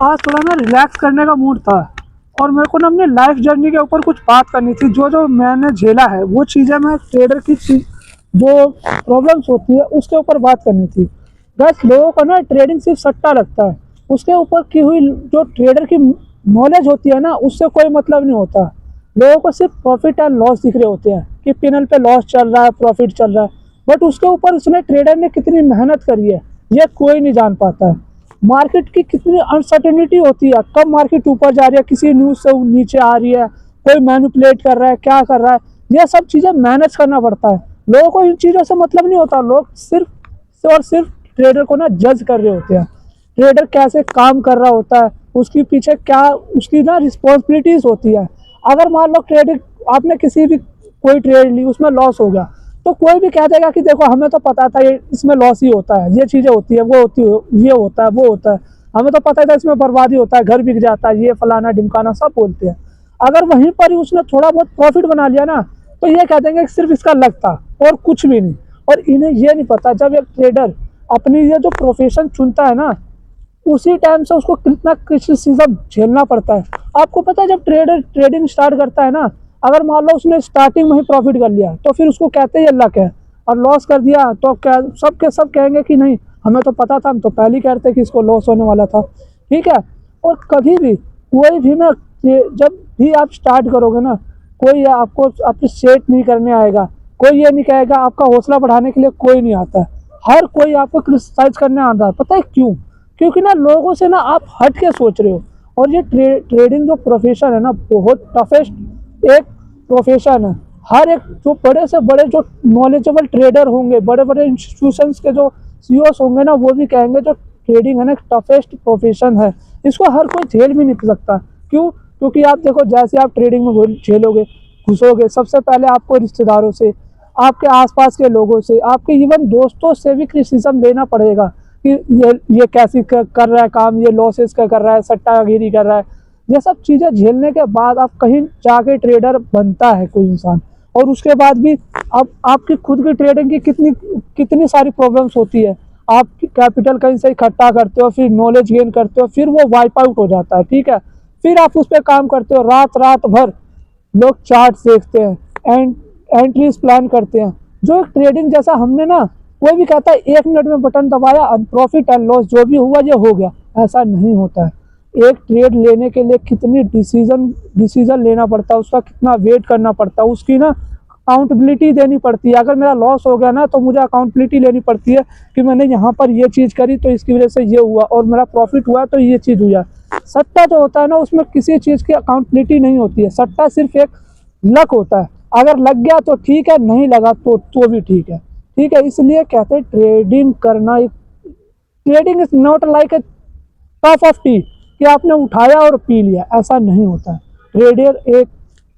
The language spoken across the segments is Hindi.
आज थोड़ा ना रिलैक्स करने का मूड था और मेरे को ना अपनी लाइफ जर्नी के ऊपर कुछ बात करनी थी। जो जो मैंने झेला है वो चीज़ें, मैं ट्रेडर की जो प्रॉब्लम्स होती है उसके ऊपर बात करनी थी। बस लोगों को ना ट्रेडिंग सिर्फ सट्टा लगता है, उसके ऊपर की हुई जो ट्रेडर की नॉलेज होती है ना उससे कोई मतलब नहीं होता। लोगों को सिर्फ प्रॉफिट एंड लॉस दिख रहे होते हैं कि पिनल पे लॉस चल रहा है, प्रॉफिट चल रहा है, बट उसके ऊपर उसने ट्रेडर ने कितनी मेहनत करी है ये कोई नहीं जान पाता है। मार्केट की कितनी अनसर्टेनिटी होती है, कब मार्केट ऊपर जा रही है, किसी न्यूज़ से नीचे आ रही है, कोई मैनिपुलेट कर रहा है, क्या कर रहा है, ये सब चीज़ें मैनेज करना पड़ता है। लोगों को इन चीज़ों से मतलब नहीं होता, लोग सिर्फ और सिर्फ ट्रेडर को ना जज कर रहे होते हैं। ट्रेडर कैसे काम कर रहा होता है, उसके पीछे क्या उसकी ना रिस्पॉन्सिबिलिटीज होती है। अगर मान लो ट्रेडिंग आपने किसी भी कोई ट्रेड ली, उसमें लॉस हो गया, तो कोई भी कह देगा कि देखो हमें तो पता था ये इसमें लॉस ही होता है, ये चीज़ें होती है, वो होती है, ये होता है, वो होता है, हमें तो पता था इसमें बर्बादी होता है, घर बिक जाता है, ये फलाना ढिमकाना सब बोलते हैं। अगर वहीं पर ही उसने थोड़ा बहुत प्रॉफिट बना लिया ना, तो ये कह देंगे कि सिर्फ इसका लक था और कुछ भी नहीं। और इन्हें ये नहीं पता, जब एक ट्रेडर अपनी ये जो प्रोफेशन चुनता है ना, उसी टाइम से उसको कितना क्रिटिसिज्म झेलना पड़ता है। आपको पता है, जब ट्रेडर ट्रेडिंग स्टार्ट करता है ना, अगर मान लो उसने स्टार्टिंग में ही प्रॉफिट कर लिया तो फिर उसको कहते हैं लक है, और लॉस कर दिया तो क्या सब के सब कहेंगे कि नहीं हमें तो पता था, हम तो पहले ही कहते कि इसको लॉस होने वाला था। ठीक है। और कभी भी कोई भी ना, जब भी आप स्टार्ट करोगे ना, कोई आपको अप्रिशिएट नहीं करने आएगा, कोई ये नहीं कहेगा, आपका हौसला बढ़ाने के लिए कोई नहीं आता। हर कोई आपको क्रिटिसाइज करने आता है। पता है क्यों? क्योंकि ना लोगों से ना आप हट के सोच रहे हो। और ये ट्रेडिंग जो प्रोफेशन है ना, बहुत टफेस्ट एक प्रोफेशन है। हर एक जो बड़े से बड़े जो नॉलेजेबल ट्रेडर होंगे, बड़े बड़े इंस्टीट्यूशंस के जो सीईओस होंगे ना, वो भी कहेंगे जो ट्रेडिंग है ना टफेस्ट प्रोफेशन है, इसको हर कोई झेल भी नहीं सकता। क्यों? क्योंकि आप देखो, जैसे आप ट्रेडिंग में झेलोगे, घुसोगे, सबसे पहले आपको रिश्तेदारों से, आपके आसपास के लोगों से, आपके इवन दोस्तों से भी क्रिटिसिज्म लेना पड़ेगा कि ये कैसी कर रहा है काम, ये लॉसेस का कर रहा है, सट्टागिरी कर रहा है। ये सब चीज़ें झेलने के बाद आप कहीं जाके ट्रेडर बनता है कोई इंसान। और उसके बाद भी अब आपकी खुद की ट्रेडिंग की कितनी कितनी सारी प्रॉब्लम्स होती है। आप कैपिटल कहीं से इकट्ठा करते हो, फिर नॉलेज गेन करते हो, फिर वो वाइप आउट हो जाता है। ठीक है। फिर आप उस पर काम करते हो, रात रात भर लोग चार्ट्स देखते हैं, एंट्रीज प्लान करते हैं। जो ट्रेडिंग जैसा हमने ना, कोई भी कहता है 1 मिनट में बटन दबाया, अब प्रॉफिट एंड लॉस जो भी हुआ ये हो गया, ऐसा नहीं होता है। एक ट्रेड लेने के लिए कितनी डिसीजन लेना पड़ता है, उसका कितना वेट करना पड़ता है, उसकी ना अकाउंटेबिलिटी देनी पड़ती है। अगर मेरा लॉस हो गया ना, तो मुझे अकाउंटेबिलिटी लेनी पड़ती है कि मैंने यहाँ पर ये चीज़ करी तो इसकी वजह से ये हुआ, और मेरा प्रॉफिट हुआ तो ये चीज़ हुआ। सट्टा जो होता है ना, उसमें किसी चीज़ की अकाउंटेबिलिटी नहीं होती है। सट्टा सिर्फ एक लक होता है, अगर लग गया तो ठीक है, नहीं लगा तो भी ठीक है। ठीक है। इसलिए कहते हैं ट्रेडिंग करना, trading is not like a cup of T कि आपने उठाया और पी लिया, ऐसा नहीं होता है। ट्रेडर एक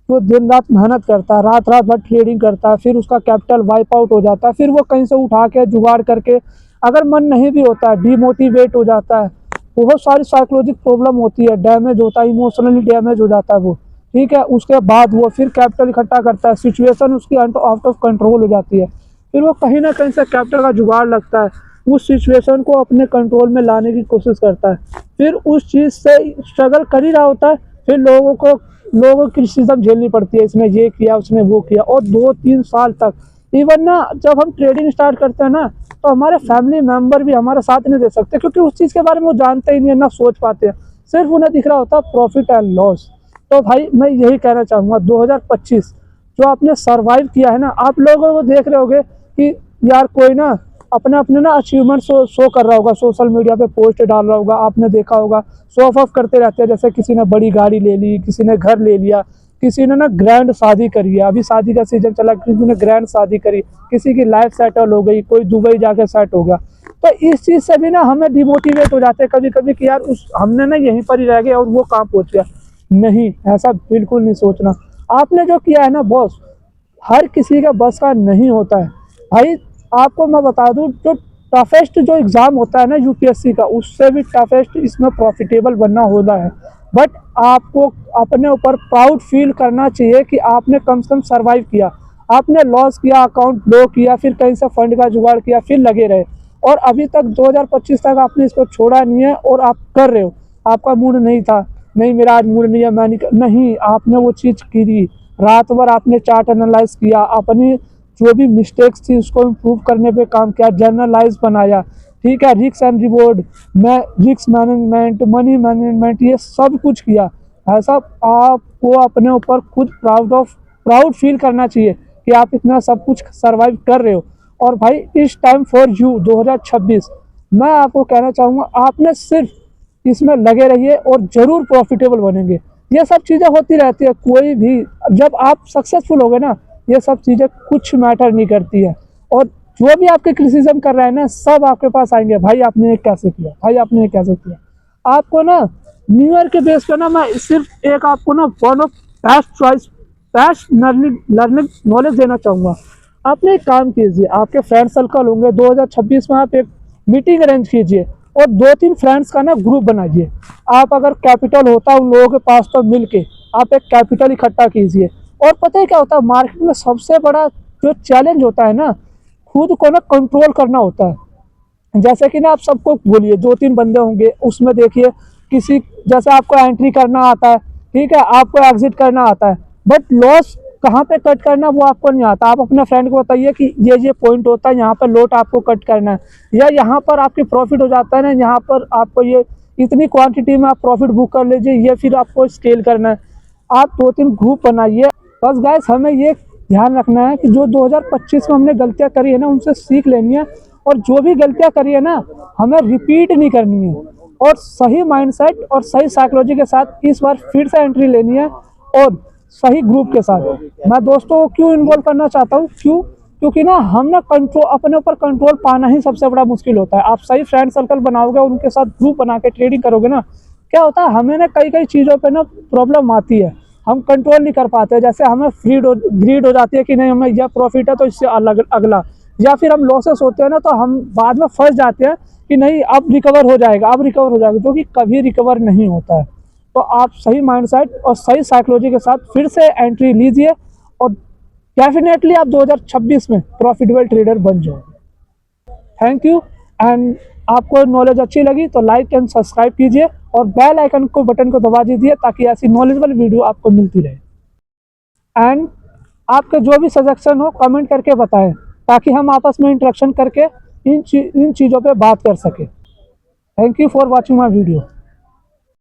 जो दिन रात मेहनत करता है, रात रात भर ट्रेडिंग करता है, फिर उसका कैपिटल वाइप आउट हो जाता है, फिर वो कहीं से उठा के जुगाड़ करके, अगर मन नहीं भी होता है, डीमोटिवेट हो जाता है, बहुत सारी साइकोलॉजिक प्रॉब्लम होती है, डैमेज होता है, इमोशनली डैमेज हो जाता है वो। ठीक है। उसके बाद वो फिर कैपिटल इकट्ठा करता है, सिचुएशन उसकी आउट ऑफ कंट्रोल हो जाती है, फिर वो कहीं ना कहीं से कैपिटल का जुगाड़ लगता है, उस सिचुएशन को अपने कंट्रोल में लाने की कोशिश करता है, फिर उस चीज़ से स्ट्रगल कर ही रहा होता है, फिर लोगों की क्रिटिसिज्म झेलनी पड़ती है, इसने ये किया, उसने वो किया, और 2-3 साल तक। इवन ना जब हम ट्रेडिंग स्टार्ट करते हैं ना, तो हमारे फैमिली मेम्बर भी हमारा साथ नहीं दे सकते, क्योंकि उस चीज़ के बारे में वो जानते ही नहीं है, ना सोच पाते हैं, सिर्फ उन्हें दिख रहा होता है प्रॉफिट एंड लॉस। तो भाई मैं यही कहना चाहूँगा, 2025 जो आपने सर्वाइव किया है ना, आप लोगों को देख रहे होगे कि यार कोई ना अपने अपने ना अचीवमेंट शो कर रहा होगा, सोशल मीडिया पे पोस्ट डाल रहा होगा, आपने देखा होगा, शो ऑफ करते रहते हैं। जैसे किसी ने बड़ी गाड़ी ले ली, किसी ने घर ले लिया, किसी ने ना ग्रैंड शादी करी है, अभी शादी का सीजन चला, किसी ने ग्रैंड शादी करी, किसी की लाइफ सेटल हो गई, कोई दुबई जाके सेट हो गया। तो इस चीज़ से भी ना हमें डिमोटिवेट हो जाते हैं कभी कभी कि यार हमने ना यहीं पर ही रह गए और वो कहाँ पहुँच गया। नहीं, ऐसा बिल्कुल नहीं सोचना। आपने जो किया है ना बॉस, हर किसी का बस का नहीं होता है भाई। आपको मैं बता दूं, जो टफेस्ट जो एग्ज़ाम होता है ना यूपीएससी का, उससे भी टफेस्ट इसमें प्रॉफिटेबल बनना होता है। बट आपको अपने ऊपर प्राउड फील करना चाहिए कि आपने कम से कम सर्वाइव किया, आपने लॉस किया, अकाउंट ब्लॉक किया, फिर कहीं से फंड का जुगाड़ किया, फिर लगे रहे, और अभी तक 2025 तक आपने इसको छोड़ा नहीं है और आप कर रहे हो। आपका मूड नहीं था, नहीं मेरा आज मूड नहीं है, मैं नहीं, आपने वो चीज़ की, रात भर आपने चार्ट एनालाइज किया, अपनी जो भी मिस्टेक्स थी उसको इम्प्रूव करने पे काम किया, जर्नलाइज बनाया, ठीक है, रिस्क एंड रिवॉर्ड, मैं रिस्क मैनेजमेंट, मनी मैनेजमेंट, ये सब कुछ किया। ऐसा आपको अपने ऊपर खुद प्राउड फील करना चाहिए कि आप इतना सब कुछ सर्वाइव कर रहे हो। और भाई इस टाइम फॉर यू 2026 मैं आपको कहना चाहूँगा, आपने सिर्फ इसमें लगे रहिए और ज़रूर प्रॉफिटेबल बनेंगे। ये सब चीज़ें होती रहती है, कोई भी जब आप सक्सेसफुल हो गए ना, ये सब चीज़ें कुछ मैटर नहीं करती है। और जो भी आपके क्रिटिसिज्म कर रहे हैं ना, सब आपके पास आएंगे, भाई आपने ये कैसे किया, भाई आपने ये कैसे किया। आपको ना न्यू ईयर के बेस पे ना मैं सिर्फ एक आपको ना one of best learning knowledge देना चाहूँगा। आपने एक काम कीजिए, आपके फ्रेंड सर्कल होंगे, 2026 में आप एक मीटिंग अरेंज कीजिए और 2-3 फ्रेंड्स का ना ग्रुप बनाइए। आप अगर कैपिटल होता है उन लोगों के पास तो मिल के आप एक कैपिटल इकट्ठा कीजिए। और पता है क्या होता है, मार्केट में सबसे बड़ा जो चैलेंज होता है ना, खुद को ना कंट्रोल करना होता है। जैसे कि ना आप सबको बोलिए 2-3 बंदे होंगे, उसमें देखिए किसी, जैसे आपको एंट्री करना आता है, ठीक है, आपको एग्जिट करना आता है, बट लॉस कहाँ पे कट करना वो आपको नहीं आता। आप अपने फ्रेंड को बताइए कि ये पॉइंट होता है, यहाँ पर लोट आपको कट करना है, या यहाँ पर आपकी प्रॉफिट हो जाता है ना, यहाँ पर आपको ये इतनी क्वांटिटी में आप प्रॉफिट बुक कर लीजिए, ये फिर आपको स्केल करना है। आप 2-3 ग्रुप बनाइए। बस गाइस हमें ये ध्यान रखना है कि जो 2025 में हमने गलतियाँ करी है ना, उनसे सीख लेनी है, और जो भी गलतियाँ करी है ना हमें रिपीट नहीं करनी है, और सही माइंडसेट और सही साइकोलॉजी के साथ इस बार फिर से एंट्री लेनी है, और सही ग्रुप के साथ। मैं दोस्तों को क्यों इन्वॉल्व करना चाहता हूँ, क्योंकि ना हम ना कंट्रोल, अपने ऊपर कंट्रोल पाना ही सबसे बड़ा मुश्किल होता है। आप सही फ्रेंड सर्कल बनाओगे, उनके साथ ग्रुप बना के ट्रेडिंग करोगे ना, क्या होता है हमें ना कई चीज़ों पे ना प्रॉब्लम आती है, हम कंट्रोल नहीं कर पाते। जैसे हमें ग्रीड हो जाती है कि नहीं हमें यह प्रॉफिट है तो इससे अलग अगला, या फिर हम लॉसेस होते हैं ना तो हम बाद में फंस जाते हैं कि नहीं अब रिकवर हो जाएगा, अब रिकवर हो जाएगा, जो कि कभी रिकवर नहीं होता है। तो आप सही माइंडसेट और सही साइकोलॉजी के साथ फिर से एंट्री लीजिए, और डेफिनेटली आप 2026 में प्रॉफिटेबल ट्रेडर बन जाओगे। Thank you. एंड आपको नॉलेज अच्छी लगी तो लाइक एंड सब्सक्राइब कीजिए, और बेल आइकन को बटन को दबा दीजिए ताकि ऐसी नॉलेजेबल वीडियो आपको मिलती रहे। एंड आपके जो भी सजेशन हो कमेंट करके बताएं, ताकि हम आपस में इंटरेक्शन करके इन चीज़ों पे बात कर सकें। Thank you for watching my video.